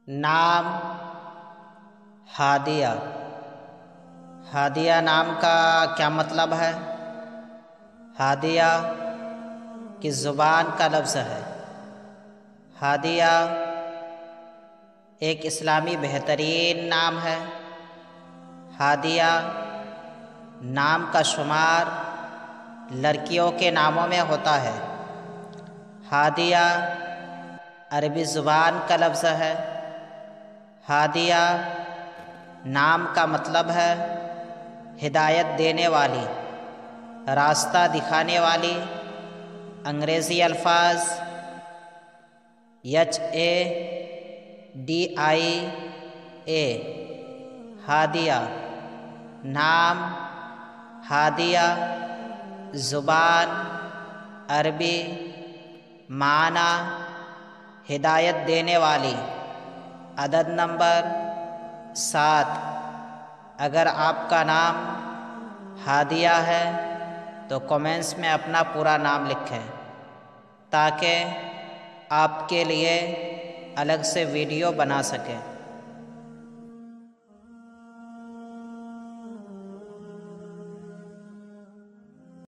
نام ہادیہ۔ ہادیہ نام کا کیا مطلب ہے؟ ہادیہ کی زبان کا لفظ ہے۔ ہادیہ ایک اسلامی بہترین نام ہے۔ ہادیہ نام کا شمار لڑکیوں کے ناموں میں ہوتا ہے۔ ہادیہ عربی زبان کا لفظ ہے۔ ہادیہ نام کا مطلب ہے ہدایت دینے والی، راستہ دکھانے والی۔ انگریزی الفاظ HADIA ہادیہ، نام ہادیہ، زبان عربی، معنی ہدایت دینے والی۔ عدد نمبر 7۔ اگر آپ کا نام ہادیہ ہے تو کمنٹس میں اپنا پورا نام لکھیں تاکہ آپ کے لیے الگ سے ویڈیو بنا سکیں۔